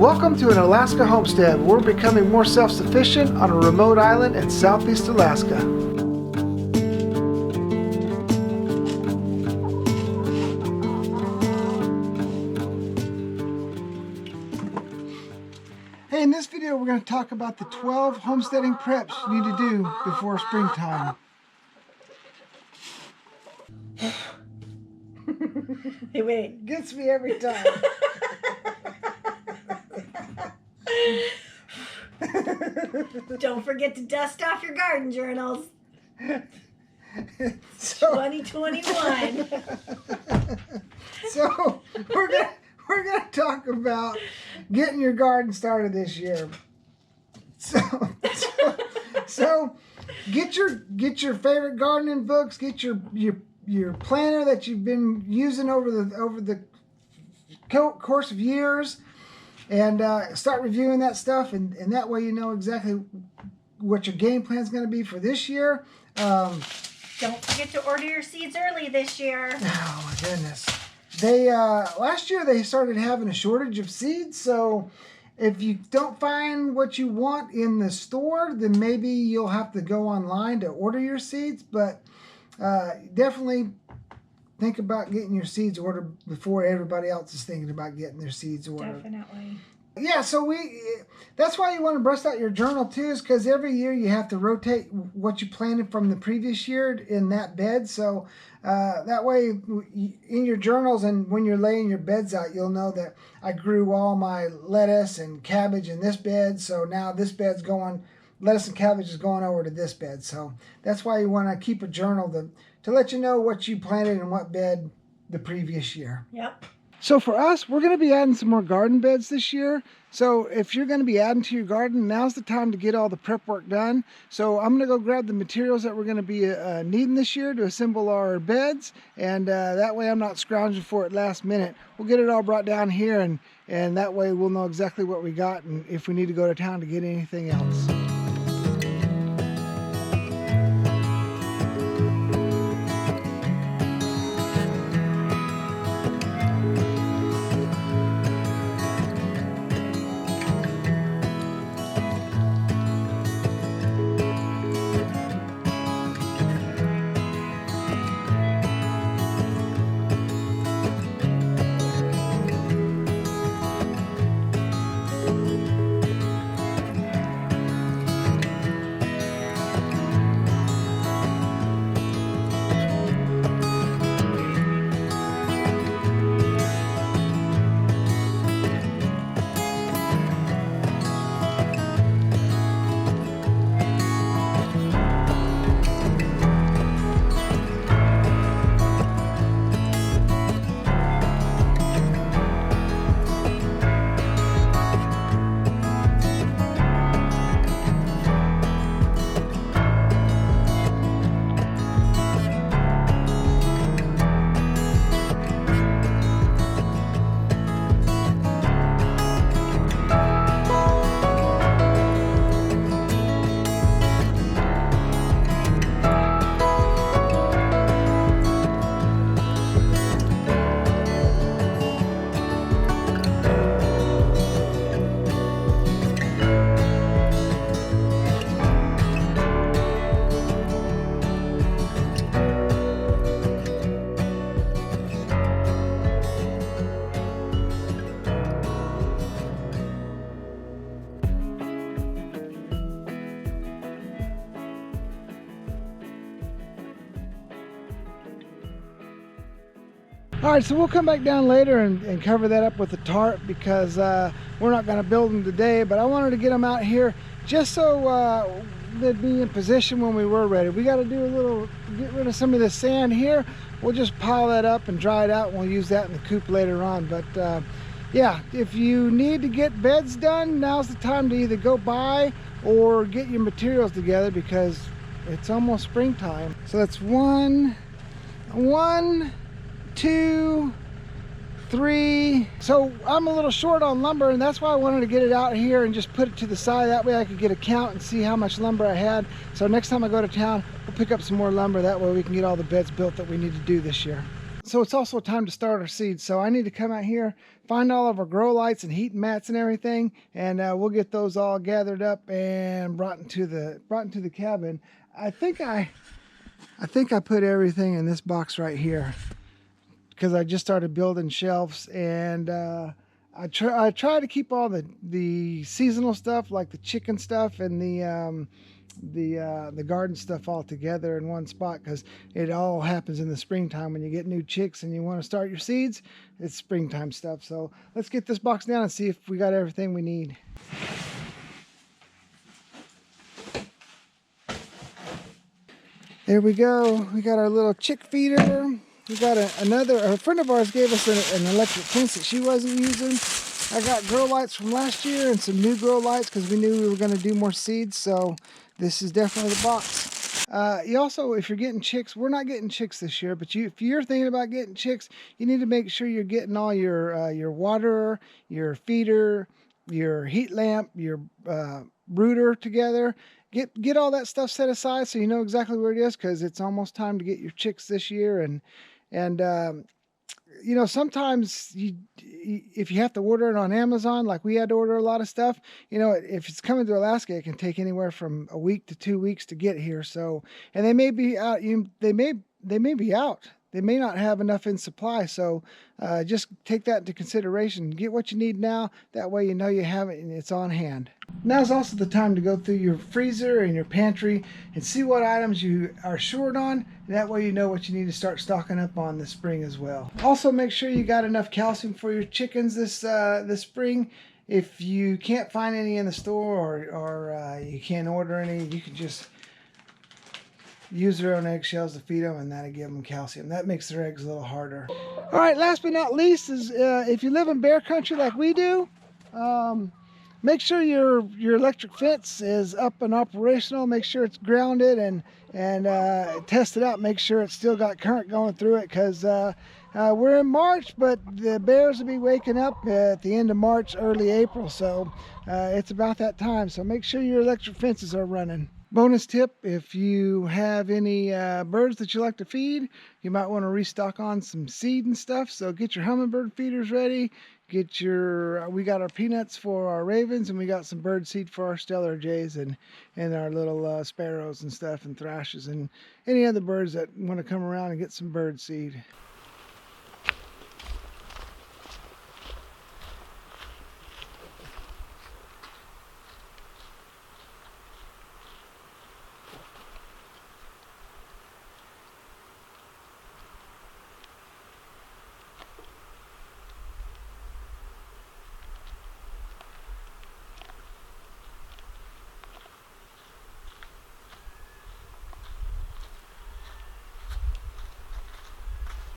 Welcome to an Alaska homestead. We're becoming more self-sufficient on a remote island in southeast Alaska. Hey, in this video we're going to talk about the 12 homesteading preps you need to do before springtime. Hey, wait. Gets me every time. Don't forget to dust off your garden journals. So, 2021. So we're gonna talk about getting your garden started this year. So get your favorite gardening books. Get your planner that you've been using over the course of years, and start reviewing that stuff, and that way you know exactly what your game plan is going to be for this year. Don't forget to order your seeds early this year. Oh my goodness. They last year they started having a shortage of seeds, so if you don't find what you want in the store, then maybe you'll have to go online to order your seeds, but definitely think about getting your seeds ordered before everybody else is thinking about getting their seeds ordered. Definitely. Yeah, so that's why you want to bust out your journal too, is because every year you have to rotate what you planted from the previous year in that bed. So that way in your journals and when you're laying your beds out, you'll know that I grew all my lettuce and cabbage in this bed. So now this bed's going, lettuce and cabbage is going over to this bed. So that's why you want to keep a journal to let you know what you planted in what bed the previous year. Yep. So for us, we're going to be adding some more garden beds this year. So if you're going to be adding to your garden, now's the time to get all the prep work done. So I'm going to go grab the materials that we're going to be needing this year to assemble our beds. And that way I'm not scrounging for it last minute. We'll get it all brought down here, and that way we'll know exactly what we got and if we need to go to town to get anything else. All right, so we'll come back down later and cover that up with the tarp, because we're not going to build them today, but I wanted to get them out here just so they'd be in position when we were ready. We got to do get rid of some of this sand here. We'll just pile that up and dry it out, and we'll use that in the coop later on. But yeah, if you need to get beds done, now's the time to either go buy or get your materials together, because it's almost springtime. So that's one, 2, 3. So I'm a little short on lumber, and that's why I wanted to get it out here and just put it to the side. That way I could get a count and see how much lumber I had. So next time I go to town, we'll pick up some more lumber. That way we can get all the beds built that we need to do this year. So it's also time to start our seeds. So I need to come out here, find all of our grow lights and heat mats and everything, and we'll get those all gathered up and brought into the cabin. I think I put everything in this box right here because I just started building shelves, and I try to keep all the seasonal stuff like the chicken stuff and the garden stuff all together in one spot, because it all happens in the springtime when you get new chicks and you want to start your seeds. It's springtime stuff. So let's get this box down and see if we got everything we need. There we go. We got our little chick feeder. We got a friend of ours gave us an electric fence that she wasn't using. I got grow lights from last year and some new grow lights because we knew we were going to do more seeds. So this is definitely the box. You also, if you're getting chicks, we're not getting chicks this year, but if you're thinking about getting chicks, you need to make sure you're getting all your water, your feeder, your heat lamp, your brooder together. Get all that stuff set aside so you know exactly where it is, because it's almost time to get your chicks this year. And you know, sometimes if you have to order it on Amazon, like we had to order a lot of stuff, you know, if it's coming to Alaska, it can take anywhere from a week to 2 weeks to get here. So, and they may be out. They may be out. They may not have enough in supply. So just take that into consideration. Get what you need now. That way you know you have it and it's on hand. Now's also the time to go through your freezer and your pantry and see what items you are short on. That way you know what you need to start stocking up on this spring as well. Also make sure you got enough calcium for your chickens this spring. If you can't find any in the store or you can't order any, you can just use their own eggshells to feed them, and that'll give them calcium. That makes their eggs a little harder. All right, last but not least is if you live in bear country like we do, make sure your electric fence is up and operational. Make sure it's grounded and test it out. Make sure it's still got current going through it, because we're in March, but the bears will be waking up at the end of March, early April. So it's about that time. So make sure your electric fences are running. Bonus tip, if you have any birds that you like to feed, you might want to restock on some seed and stuff. So get your hummingbird feeders ready. We got our peanuts for our ravens, and we got some bird seed for our stellar jays and our little sparrows and stuff, and thrashes and any other birds that want to come around and get some bird seed.